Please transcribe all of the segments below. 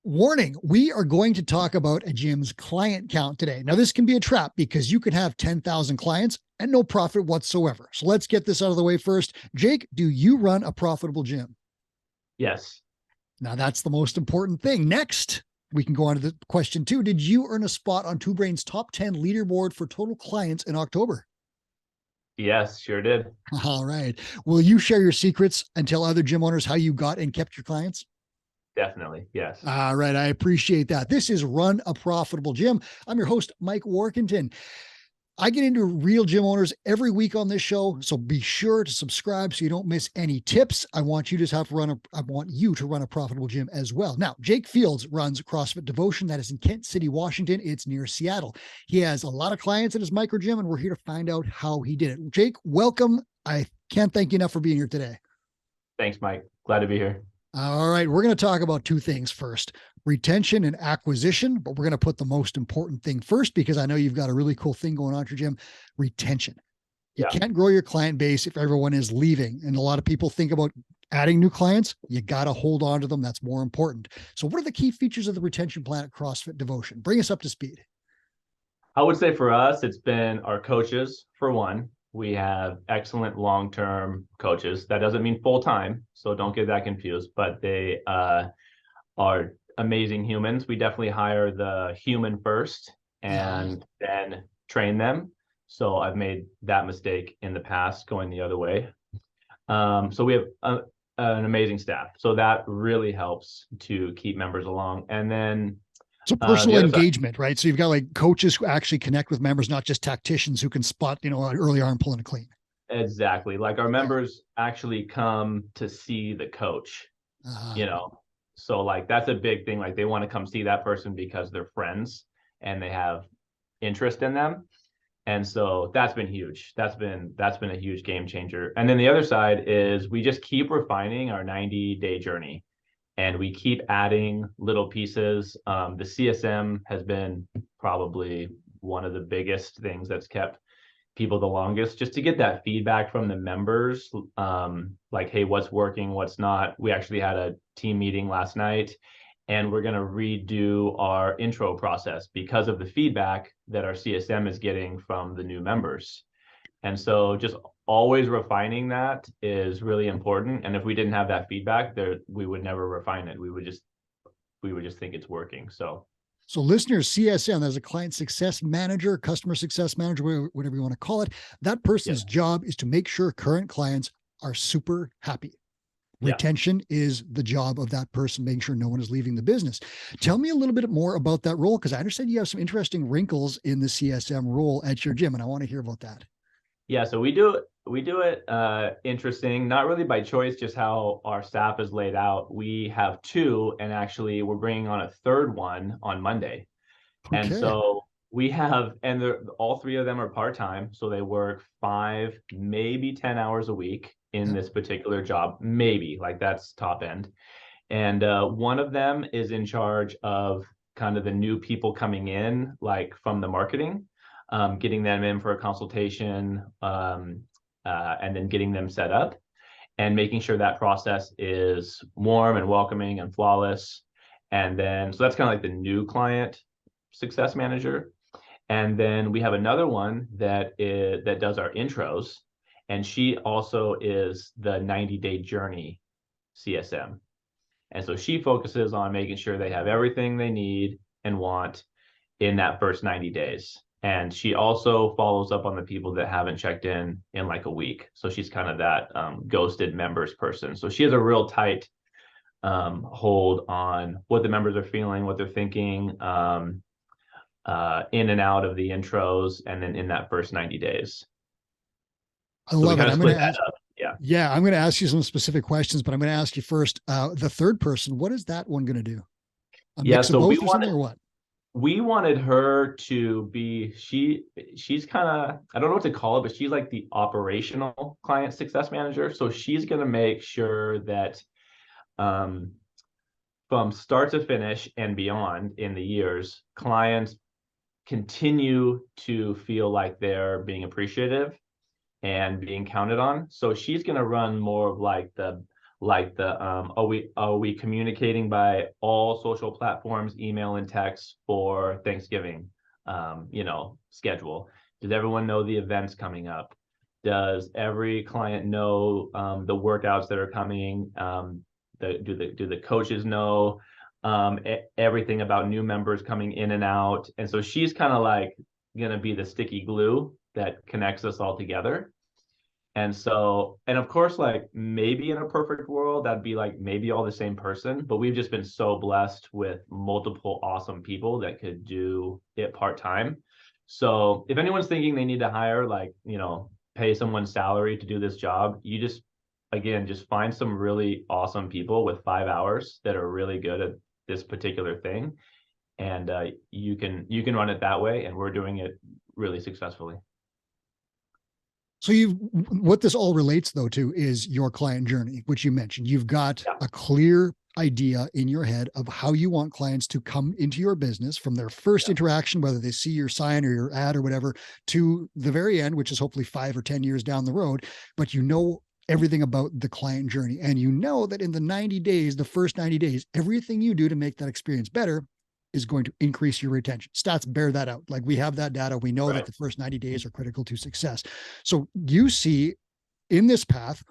Warning, we are going to talk about a gym's client count today. Now, this can be a trap because you could have 10,000 clients and no profit whatsoever. So let's get this out of the way first. Jake, do you run a profitable gym? Yes. Now, that's the most important thing. Next, we can go on to the question two. Did you earn a spot on Two Brain's top 10 leaderboard for total clients in October? Yes, sure did. All right. Will you share your secrets and tell other gym owners how you got and kept your clients? Definitely. Yes. All right. I appreciate that. This is Run a Profitable Gym. I'm your host, Mike Warkentin. I get into real gym owners every week on this show, so be sure to subscribe so you don't miss any tips. I want you to run a profitable gym as well. Now, Jake Fields runs CrossFit Devotion. That is in Kent City, Washington. It's near Seattle. He has a lot of clients at his micro gym, and we're here to find out how he did it. Jake, welcome. I can't thank you enough for being here today. Thanks, Mike. Glad to be here. All right. We're going to talk about two things first, retention and acquisition, but we're going to put the most important thing first because I know you've got a really cool thing going on at your gym, retention. You can't grow your client base if everyone is leaving. And a lot of people think about adding new clients. You got to hold on to them. That's more important. So what are the key features of the retention plan at CrossFit Devotion? Bring us up to speed. I would say for us, it's been our coaches, for one. We have excellent long-term coaches. That doesn't mean full-time, so don't get that confused, but they are amazing humans. We definitely hire the human first and then train them. So I've made that mistake in the past going the other way. So we have an amazing staff. So that really helps to keep members along. And then so personal engagement, right? So you've got like coaches who actually connect with members, not just tacticians who can spot, an early arm pulling a clean. Exactly. Like our members actually come to see the coach, so like that's a big thing. Like they want to come see that person because they're friends and they have interest in them. And so that's been huge. That's been a huge game changer. And then the other side is we just keep refining our 90-day journey. And we keep adding little pieces. The CSM has been probably one of the biggest things that's kept people the longest, just to get that feedback from the members, like, hey, what's working, what's not. We actually had a team meeting last night, and we're going to redo our intro process because of the feedback that our CSM is getting from the new members. And so just always refining that is really important. And if we didn't have that feedback there, we would never refine it. We would just think it's working. So listeners, CSM, as a client success manager, customer success manager, whatever you want to call it, that person's job is to make sure current clients are super happy. Retention is the job of that person, making sure no one is leaving the business. Tell me a little bit more about that role, because I understand you have some interesting wrinkles in the CSM role at your gym, and I want to hear about that. Yeah, so we do it interesting, not really by choice, just how our staff is laid out. We have two, and actually we're bringing on a third one on Monday. Okay. And so we have, and all three of them are part-time, so they work 5, maybe 10 hours a week in this particular job, maybe, like that's top end. And one of them is in charge of kind of the new people coming in, like from the marketing. Getting them in for a consultation, and then getting them set up and making sure that process is warm and welcoming and flawless. And then, so that's kind of like the new client success manager. And then we have another one that does our intros, and she also is the 90-day journey CSM. And so she focuses on making sure they have everything they need and want in that first 90 days. And she also follows up on the people that haven't checked in like a week. So she's kind of that ghosted members person. So she has a real tight hold on what the members are feeling, what they're thinking, in and out of the intros, and then in that first 90 days. I love it. I'm going to ask. Yeah, I'm going to ask you some specific questions, but I'm going to ask you first. The third person, what is that one going to do? A mix of both or something, or what? We wanted her to be, she's kind of, I don't know what to call it, but she's like the operational client success manager. So she's going to make sure that from start to finish and beyond in the years, clients continue to feel like they're being appreciative and being counted on. So she's going to run more of like the like the are we communicating by all social platforms, email and text for Thanksgiving, schedule? Does everyone know the events coming up? Does every client know the workouts that are coming? Do the coaches know everything about new members coming in and out? And so she's kind of like going to be the sticky glue that connects us all together. And so, and of course, like maybe in a perfect world, that'd be like maybe all the same person, but we've just been so blessed with multiple awesome people that could do it part-time. So if anyone's thinking they need to hire, like, pay someone's salary to do this job, you just, again, just find some really awesome people with 5 hours that are really good at this particular thing. And you can run it that way. And we're doing it really successfully. So what this all relates though to is your client journey, which you mentioned. You've got a clear idea in your head of how you want clients to come into your business from their first interaction, whether they see your sign or your ad or whatever, to the very end, which is hopefully 5 or 10 years down the road. But you know everything about the client journey. And you know that in the first 90 days, everything you do to make that experience better is going to increase your retention. Stats bear that out. Like we have that data. We know that the first 90 days are critical to success. So you see in this path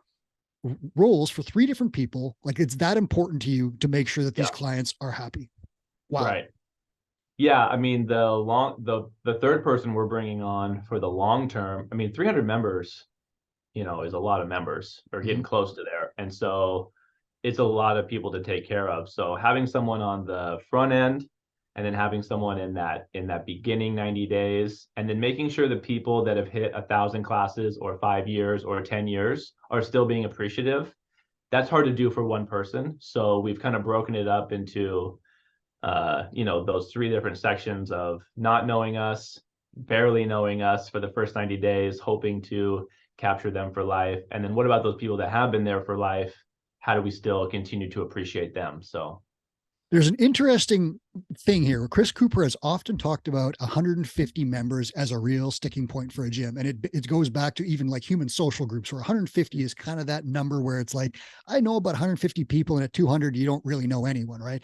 roles for 3 different people. Like it's that important to you to make sure that these clients are happy. Wow. Right. Yeah. I mean, the third person we're bringing on for the long term, I mean, 300 members, is a lot of members, or getting close to there. And so it's a lot of people to take care of. So having someone on the front end, and then having someone in that beginning 90 days, and then making sure the people that have hit 1,000 classes or 5 years or 10 years are still being appreciative. That's hard to do for one person. So we've kind of broken it up into, those 3 different sections of not knowing us, barely knowing us for the first 90 days, hoping to capture them for life. And then what about those people that have been there for life? How do we still continue to appreciate them? So there's an interesting thing here. Chris Cooper has often talked about 150 members as a real sticking point for a gym. And it goes back to even like human social groups, where 150 is kind of that number where it's like, I know about 150 people, and at 200, you don't really know anyone, right?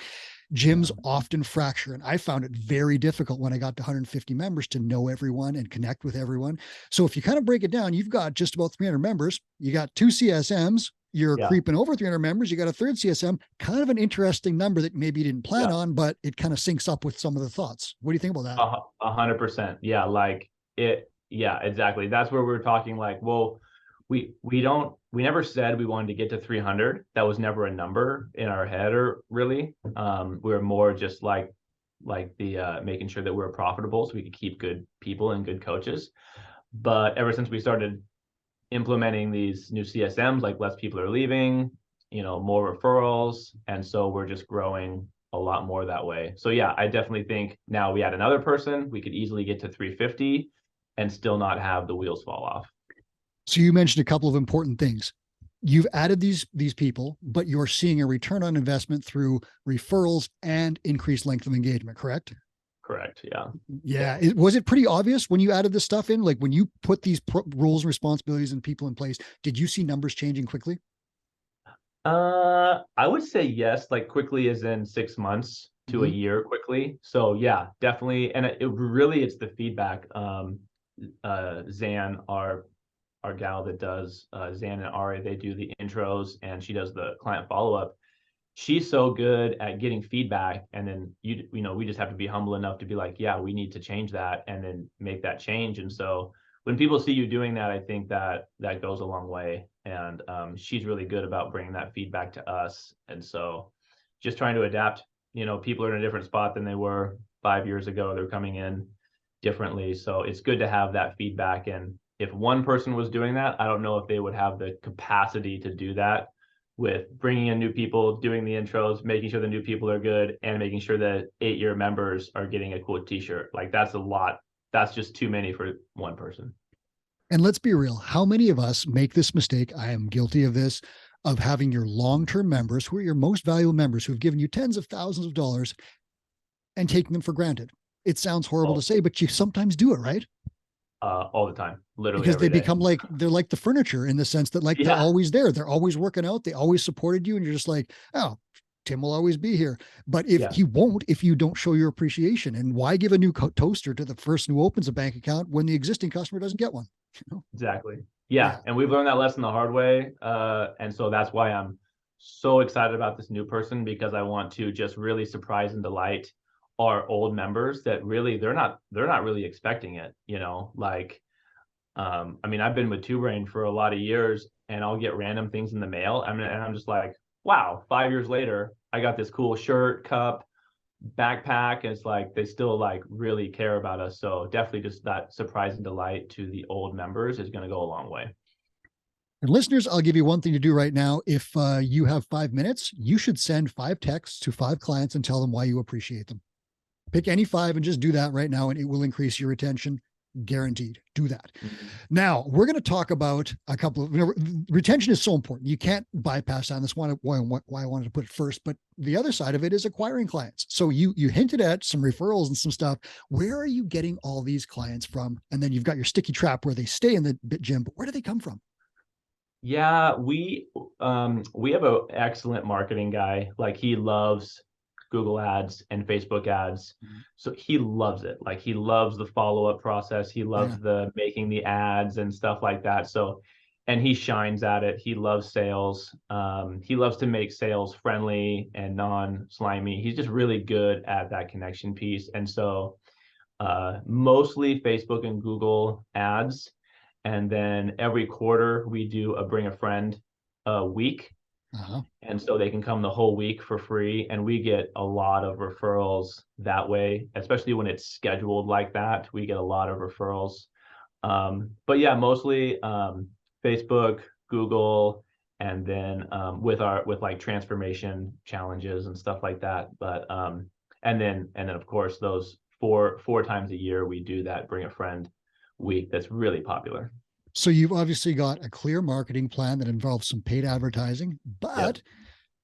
Gyms often fracture. And I found it very difficult when I got to 150 members to know everyone and connect with everyone. So if you kind of break it down, you've got just about 300 members, you got 2 CSMs, you're creeping over 300 members, you got a third CSM, kind of an interesting number that maybe you didn't plan on, but it kind of syncs up with some of the thoughts. What do you think about that? 100%. Yeah. Like it. Yeah, exactly. That's where we're talking like, well, we never said we wanted to get to 300. That was never a number in our head, or really. We were more just like the making sure that we were profitable so we could keep good people and good coaches. But ever since we started implementing these new CSMs, like less people are leaving, more referrals. And so we're just growing a lot more that way. So yeah, I definitely think now we add another person, we could easily get to 350 and still not have the wheels fall off. So you mentioned a couple of important things. You've added these people, but you're seeing a return on investment through referrals and increased length of engagement, correct? Correct. Yeah. Yeah. Was it pretty obvious when you added this stuff in? Like when you put these roles and responsibilities and people in place, did you see numbers changing quickly? I would say yes, like quickly as in 6 months to a year quickly. So yeah, definitely. And it's the feedback. Zan, our gal that does Zan and Ari, they do the intros and she does the client follow-up. She's so good at getting feedback, and then we just have to be humble enough to be like, yeah, we need to change that, and then make that change. And so when people see you doing that, I think that goes a long way. And she's really good about bringing that feedback to us. And so just trying to adapt. People are in a different spot than they were 5 years ago. They're coming in differently, so it's good to have that feedback. And if one person was doing that, I don't know if they would have the capacity to do that, with bringing in new people, doing the intros, making sure the new people are good, and making sure that 8-year members are getting a cool t-shirt. Like that's a lot. That's just too many for one person. And let's be real. How many of us make this mistake? I am guilty of this, of having your long-term members, who are your most valuable members, who have given you tens of thousands of dollars, and taking them for granted. It sounds horrible to say, but you sometimes do it, right? all the time, literally Because they every day. become like, they're like the furniture in the sense that like they're Yeah, always there. They're always working out. They always supported you. And you're just like, oh, Tim will always be here. But if yeah, he won't, if you don't show your appreciation, and why give a new toaster to the person who opens a bank account when the existing customer doesn't get one? You know? exactly. Yeah. Yeah, and we've learned that lesson the hard way, and so that's why I'm so excited about this new person, because I want to just really surprise and delight our old members that really they're not really expecting it. Like, I mean, I've been with Two Brain for a lot of years, and I'll get random things in the mail. I mean, and I'm just like, wow, 5 years later, I got this cool shirt, cup, backpack. And it's like they still like really care about us. So definitely just that surprise and delight to the old members is going to go a long way. And listeners, I'll give you one thing to do right now. If you have 5 minutes, you should send 5 texts to 5 clients and tell them why you appreciate them. Pick any 5 and just do that right now, and it will increase your retention. Guaranteed. Do that. Mm-hmm. Now we're going to talk about a couple of, retention is so important. You can't bypass on this one. Why I wanted to put it first, but the other side of it is acquiring clients. So you hinted at some referrals and some stuff. Where are you getting all these clients from? And then you've got your sticky trap where they stay in the gym, but where do they come from? Yeah, we have an excellent marketing guy. Like, he loves Google ads and Facebook ads. Mm-hmm. So he loves it. Like, he loves the follow-up process. He Yeah. loves the making the ads and stuff like that. So, and he shines at it. He loves sales. He loves to make sales friendly and non-slimy. He's just really good at that connection piece. And so mostly Facebook and Google ads. And then every quarter we do a bring a friend week. Uh-huh. And so they can come the whole week for free. And we get a lot of referrals that way, especially when it's scheduled like that. We get a lot of referrals. But yeah, mostly Facebook, Google, and then with like transformation challenges and stuff like that. But and then of course those four times a year we do that bring a friend week that's really popular. So you've obviously got a clear marketing plan that involves some paid advertising, Yep. but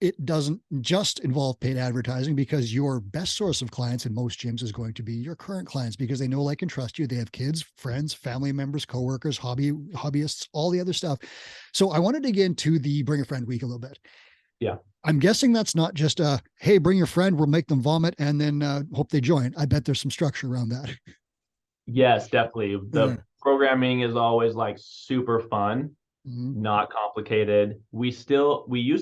it doesn't just involve paid advertising, because your best source of clients in most gyms is going to be your current clients, because they know, like, and trust you. They have kids, friends, family members, coworkers, hobbyists, all the other stuff. So I want to dig into the Bring a Friend week a little bit. Yeah. I'm guessing that's not just a, hey, bring your friend, we'll make them vomit and then hope they join. I bet there's some structure around that. Yes, definitely. Yeah. The programming is always like super fun, Mhm. not complicated. We used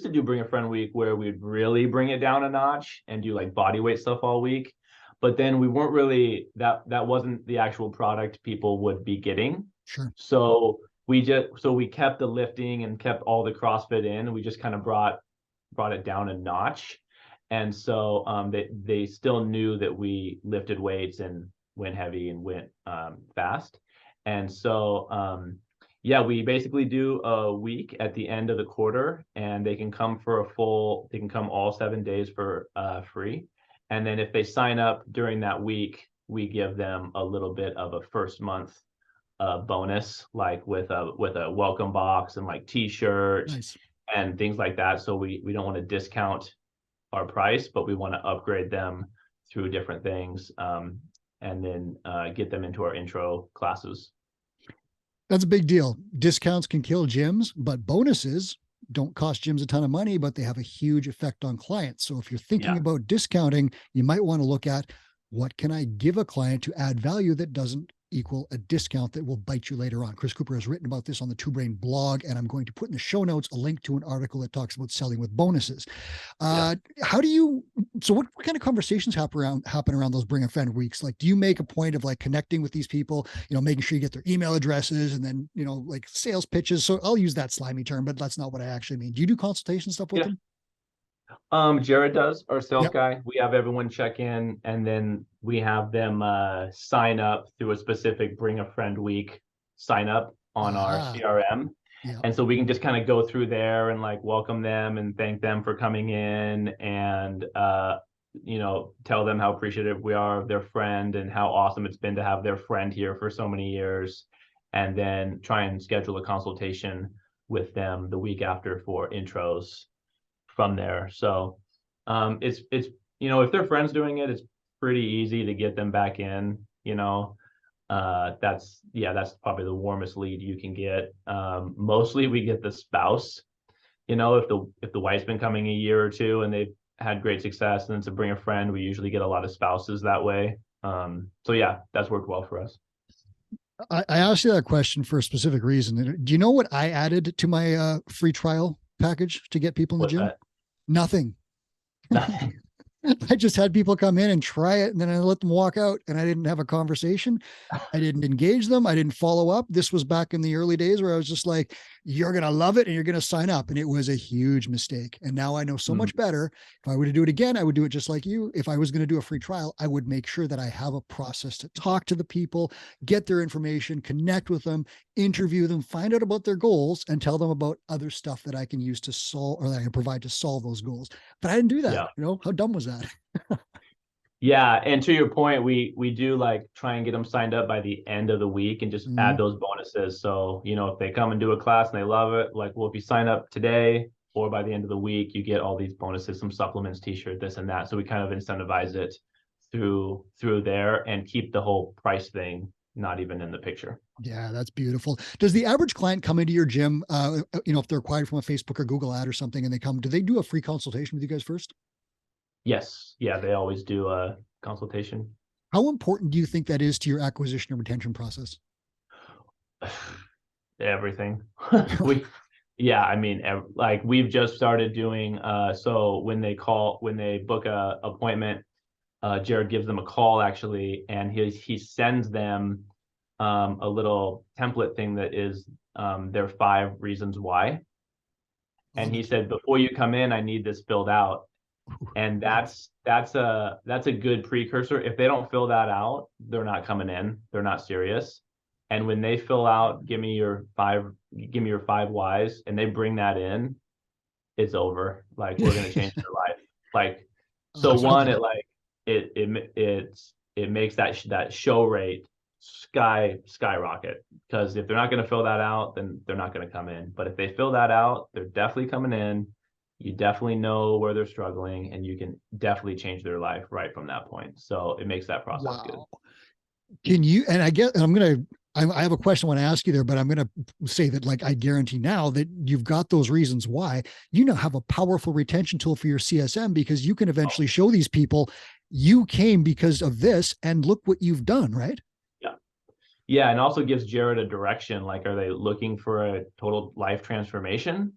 to do bring a friend week where we'd really bring it down a notch and do like body weight stuff all week. But then we weren't really that wasn't the actual product people would be getting. Sure. So we kept the lifting and kept all the CrossFit in. We just kind of brought it down a notch. And so they still knew that we lifted weights and went heavy and went fast. And so yeah, we basically do a week at the end of the quarter, and they can come all 7 days for free. And then if they sign up during that week, we give them a little bit of a first month bonus, like with a welcome box and like t-shirt Nice. and things like that. So we don't want to discount our price, but we want to upgrade them through different things, and then get them into our intro classes. That's a big deal. Discounts can kill gyms, but bonuses don't cost gyms a ton of money, but they have a huge effect on clients. So if you're thinking Yeah. about discounting, you might want to look at, what can I give a client to add value that doesn't equal a discount that will bite you later on? Chris Cooper has written about this on the Two Brain blog, and I'm going to put in the show notes a link to an article that talks about selling with bonuses. Yeah. How do you, so what kind of conversations happen around those bring a friend weeks? Like, do you make a point of like connecting with these people, making sure you get their email addresses, and then, like sales pitches? So I'll use that slimy term, but that's not what I actually mean. Do you do consultation stuff with Yeah. them? Jared does, our sales Yep. guy. We have everyone check in, and then we have them sign up through a specific bring a friend week sign up on our Ah, CRM. yeah. And so we can just kind of go through there and like welcome them and thank them for coming in, and tell them how appreciative we are of their friend and how awesome it's been to have their friend here for so many years. And then try and schedule a consultation with them the week after for intros from there. So it's if their friends doing it, it's pretty easy to get them back in. That's probably the warmest lead you can get. Mostly we get the spouse. If the wife's been coming a year or two and they've had great success, and then to bring a friend, we usually get a lot of spouses that way. So yeah, that's worked well for us. I asked you that question for a specific reason. Do you know what I added to my free trial package to get people in the What's gym? that? Nothing. Nothing. I just had people come in and try it, and then I let them walk out, and I didn't have a conversation. I didn't engage them. I didn't follow up. This was back in the early days where I was just like, you're going to love it and you're going to sign up. And it was a huge mistake. And now I know so much better. If I were to do it again, I would do it just like you. If I was going to do a free trial, I would make sure that I have a process to talk to the people, get their information, connect with them, interview them, find out about their goals, and tell them about other stuff that I can use to solve, or that I can provide to solve those goals. But I didn't do that. Yeah. How dumb was that? Yeah, and to your point, we do like try and get them signed up by the end of the week and just add those bonuses. So, if they come and do a class and they love it, like, well, if you sign up today or by the end of the week, you get all these bonuses, some supplements, t-shirt, this and that. So we kind of incentivize it through there and keep the whole price thing not even in the picture. Yeah, that's beautiful. Does the average client come into your gym, if they're acquired from a Facebook or Google ad or something, and do they do a free consultation with you guys first? Yes. Yeah, they always do a consultation. How important do you think that is to your acquisition and retention process? Everything. Like we've just started doing, so when they book a appointment, Jared gives them a call actually, and he sends them a little template thing that is their 5 reasons why. And he said, before you come in, I need this filled out. And that's a good precursor. If they don't fill that out, they're not coming in. They're not serious. And when they fill out, give me your 5 whys, and they bring that in, it's over. Like, we're gonna change their life. Like, so one, it makes that show rate skyrocket, because if they're not going to fill that out, then they're not going to come in. But if they fill that out, they're definitely coming in. You definitely know where they're struggling, and you can definitely change their life right from that point. So it makes that process good. Can you, and I have a question I want to ask you there, but I'm going to say that, like, I guarantee now that you've got those reasons why. You now have a powerful retention tool for your CSM, because you can eventually show these people you came because of this, and look what you've done, right? Yeah, and also gives Jared a direction. Like, are they looking for a total life transformation?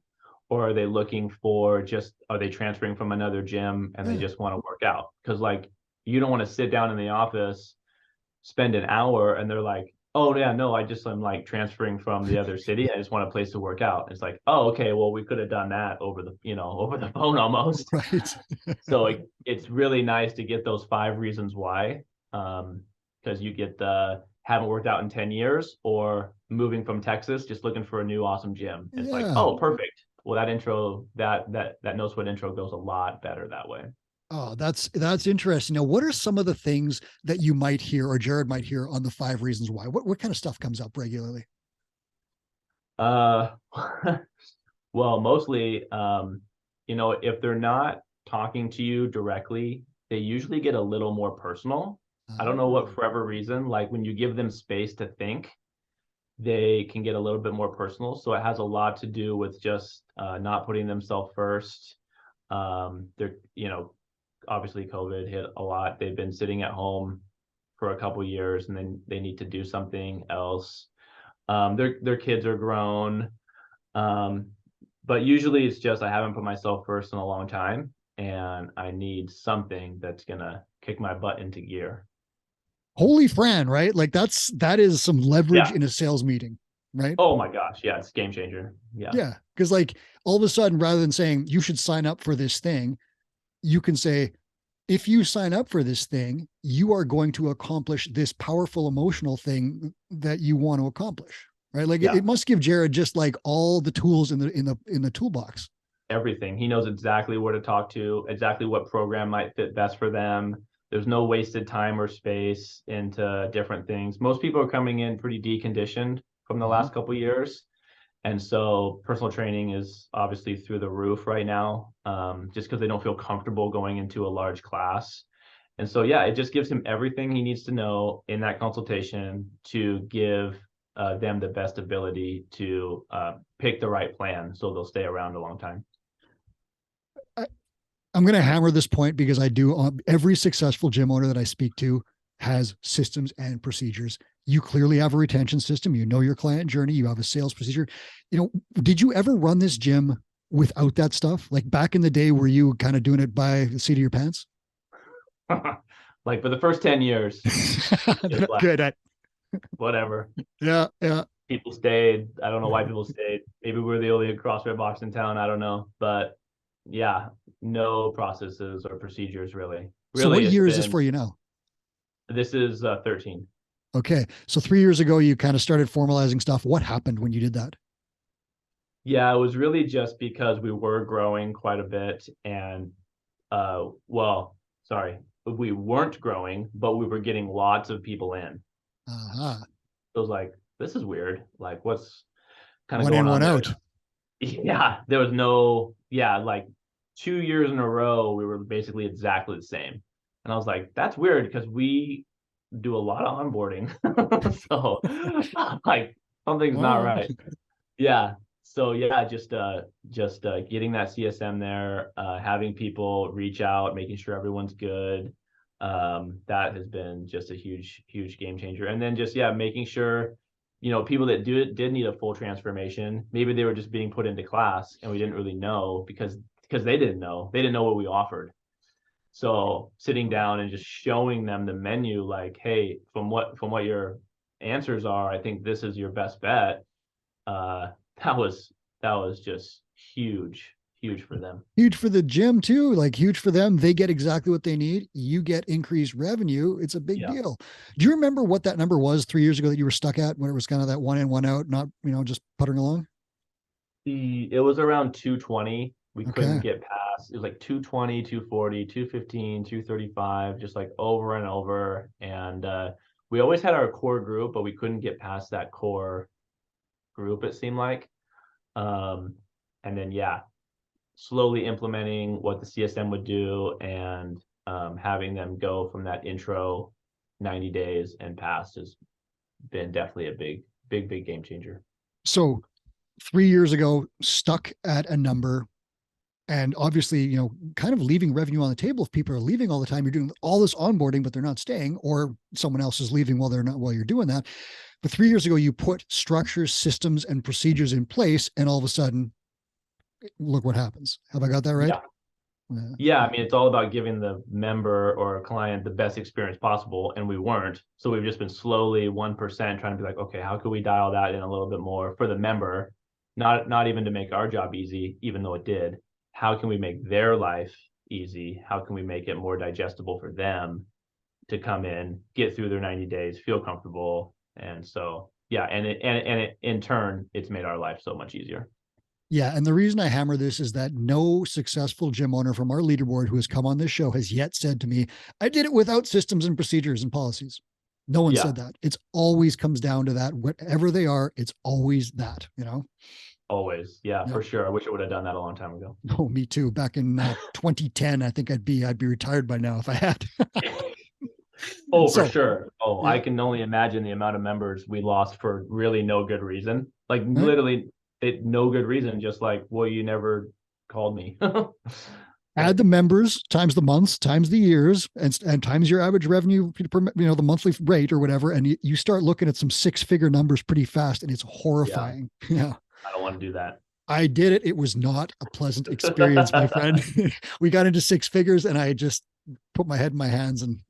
Or are they are they transferring from another gym and they just want to work out? Because, like, you don't want to sit down in the office, spend an hour, and they're like, oh yeah, no, I'm like transferring from the other city. I just want a place to work out. It's like, oh, okay, well, we could have done that over the phone almost. Right. So it's really nice to get those 5 reasons why, because you get the haven't worked out in 10 years or moving from Texas, just looking for a new awesome gym. It's like, oh, perfect. Well, that intro, that no sweat intro goes a lot better that way. Oh, that's interesting. Now, what are some of the things that you might hear, or Jared might hear, on the 5 reasons why? What kind of stuff comes up regularly? Well, mostly, if they're not talking to you directly, they usually get a little more personal. I don't know what, for whatever reason, like when you give them space to think, they can get a little bit more personal. So it has a lot to do with just not putting themselves first. They're, obviously COVID hit a lot. They've been sitting at home for a couple of years, and then they need to do something else. Their kids are grown. But usually it's just, I haven't put myself first in a long time, and I need something that's gonna kick my butt into gear. Holy Fran, right? Like, that is some leverage in a sales meeting, right? Oh my gosh. Yeah. It's a game changer. Yeah. Yeah. Cause, like, all of a sudden, rather than saying you should sign up for this thing, you can say, if you sign up for this thing, you are going to accomplish this powerful emotional thing that you want to accomplish. Right. Like, it must give Jared just like all the tools in the toolbox. Everything. He knows exactly where to talk to, exactly what program might fit best for them. There's no wasted time or space into different things. Most people are coming in pretty deconditioned from the last couple of years. And so personal training is obviously through the roof right now, just because they don't feel comfortable going into a large class. And so, yeah, it just gives him everything he needs to know in that consultation to give them the best ability to pick the right plan so they'll stay around a long time. I'm going to hammer this point because I do. Every successful gym owner that I speak to has systems and procedures. You clearly have a retention system. You know your client journey. You have a sales procedure. Did you ever run this gym without that stuff? Like back in the day, were you kind of doing it by the seat of your pants? Like for the first 10 years, like, good at whatever. Yeah. People stayed. I don't know why people stayed. Maybe we're the only CrossFit box in town. I don't know. But yeah, no processes or procedures really. So what year is this for you now? This is 13. Okay. So 3 years ago, you kind of started formalizing stuff. What happened when you did that? Yeah, it was really just because we were growing quite a bit and we weren't growing, but we were getting lots of people in. Uh-huh. So it was like, this is weird. Like what's kind of one going in, on one there? out. Yeah, there was like 2 years in a row, we were basically exactly the same. And I was like, that's weird because we do a lot of onboarding. So like something's not right. Yeah. So yeah, just getting that CSM there, having people reach out, making sure everyone's good. That has been just a huge game changer. And then just making sure, people that did need a full transformation, maybe they were just being put into class and we didn't really know because they didn't know what we offered. So sitting down and just showing them the menu, like, hey, from what your answers are, I think this is your best bet. That was just huge for them. Huge for the gym too, like huge for them. They get exactly what they need. You get increased revenue. It's a big deal. Do you remember what that number was 3 years ago that you were stuck at when it was kind of that one in, one out, not, just puttering along? It was around 220. We couldn't get past. It was like 220, 240, 215, 235, just like over and over. And we always had our core group, but we couldn't get past that core group, it seemed like. And then slowly implementing what the CSM would do and having them go from that intro 90 days and past has been definitely a big game changer. So 3 years ago, stuck at a number and obviously, kind of leaving revenue on the table. If people are leaving all the time, you're doing all this onboarding, but they're not staying, or someone else is leaving while you're doing that. But 3 years ago, you put structures, systems, and procedures in place, and all of a sudden, look what happens. Have I got that right? Yeah. I mean, it's all about giving the member or client the best experience possible, and we weren't. So we've just been slowly 1% trying to be like, okay, how can we dial that in a little bit more for the member? Not even to make our job easy, even though it did. How can we make their life easy? How can we make it more digestible for them to come in, get through their 90 days, feel comfortable? And so, and in turn, it's made our life so much easier. Yeah. And the reason I hammer this is that no successful gym owner from our leaderboard who has come on this show has yet said to me, I did it without systems and procedures and policies. No one said that. It's always comes down to that. Whatever they are, it's always that, Always. Yeah, for sure. I wish I would have done that a long time ago. Oh, me too. Back in 2010, I think I'd be retired by now if I had. For sure. I can only imagine the amount of members we lost for really no good reason. Like literally no good reason. Just like, well, you never called me. Add the members times the months times the years and times your average revenue per, the monthly rate or whatever. And you start looking at some 6-figure numbers pretty fast, and it's horrifying. Yeah. I don't want to do that. I did it. It was not a pleasant experience, my friend. We got into 6 figures and I just put my head in my hands and,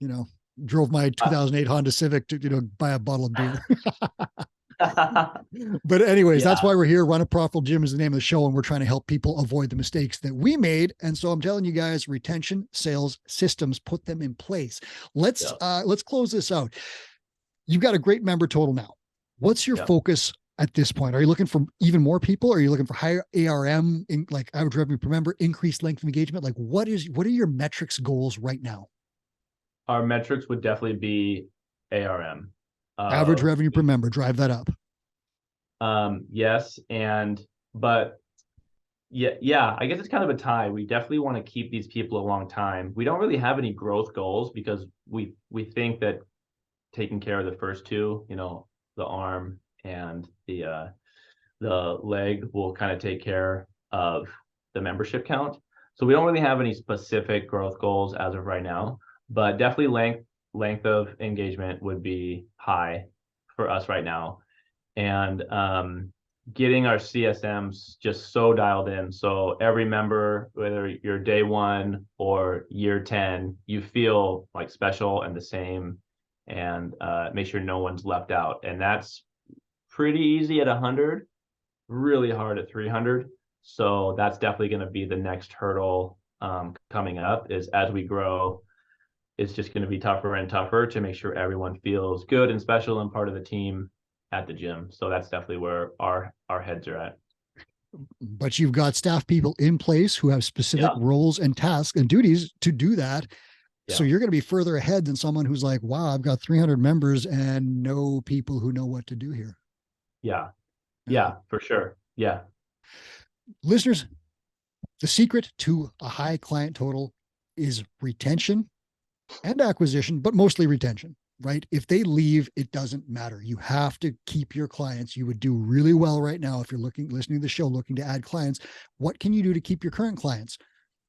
drove my 2008 Honda Civic to, buy a bottle of beer. But anyways, that's why we're here. Run a Profitable Gym is the name of the show. And we're trying to help people avoid the mistakes that we made. And so I'm telling you guys, retention, sales, systems, put them in place. Let's close this out. You've got a great member total now. What's your focus at this point? Are you looking for even more people? Are you looking for higher ARM, like average revenue per member, increased length of engagement? Like what are your metrics goals right now? Our metrics would definitely be ARM. Average revenue per member, drive that up. Yes. But Yeah, I guess it's kind of a tie. We definitely want to keep these people a long time. We don't really have any growth goals because we think that taking care of the first two, the arm and the leg will kind of take care of the membership count. So we don't really have any specific growth goals as of right now, but definitely length of engagement would be high for us right now. And getting our CSMs just so dialed in. So every member, whether you're day one or year 10, you feel like special and the same, and make sure no one's left out. And that's pretty easy at 100, really hard at 300. So that's definitely going to be the next hurdle coming up, is as we grow, it's just going to be tougher and tougher to make sure everyone feels good and special and part of the team at the gym. So that's definitely where our heads are at. But you've got staff people in place who have specific roles and tasks and duties to do that. Yeah. So you're going to be further ahead than someone who's like, wow, I've got 300 members and no people who know what to do here. Yeah, for sure. Yeah. Listeners, the secret to a high client total is retention and acquisition, but mostly retention, right? If they leave, it doesn't matter. You have to keep your clients. You would do really well right now if you're listening to the show, looking to add clients. What can you do to keep your current clients?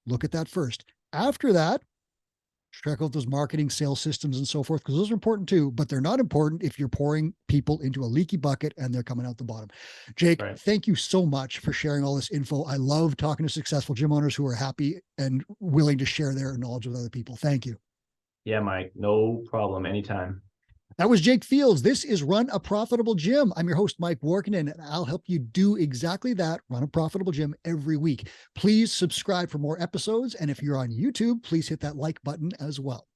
Look at that first. After that, check out those marketing, sales systems, and so forth, because those are important too, but they're not important if you're pouring people into a leaky bucket and they're coming out the bottom. Jake, Thank you so much for sharing all this info. I love talking to successful gym owners who are happy and willing to share their knowledge with other people. Thank you. Yeah, Mike, no problem. Anytime. That was Jake Fields. This is Run a Profitable Gym. I'm your host, Mike Workenden, and I'll help you do exactly that, run a profitable gym every week. Please subscribe for more episodes. And if you're on YouTube, please hit that like button as well.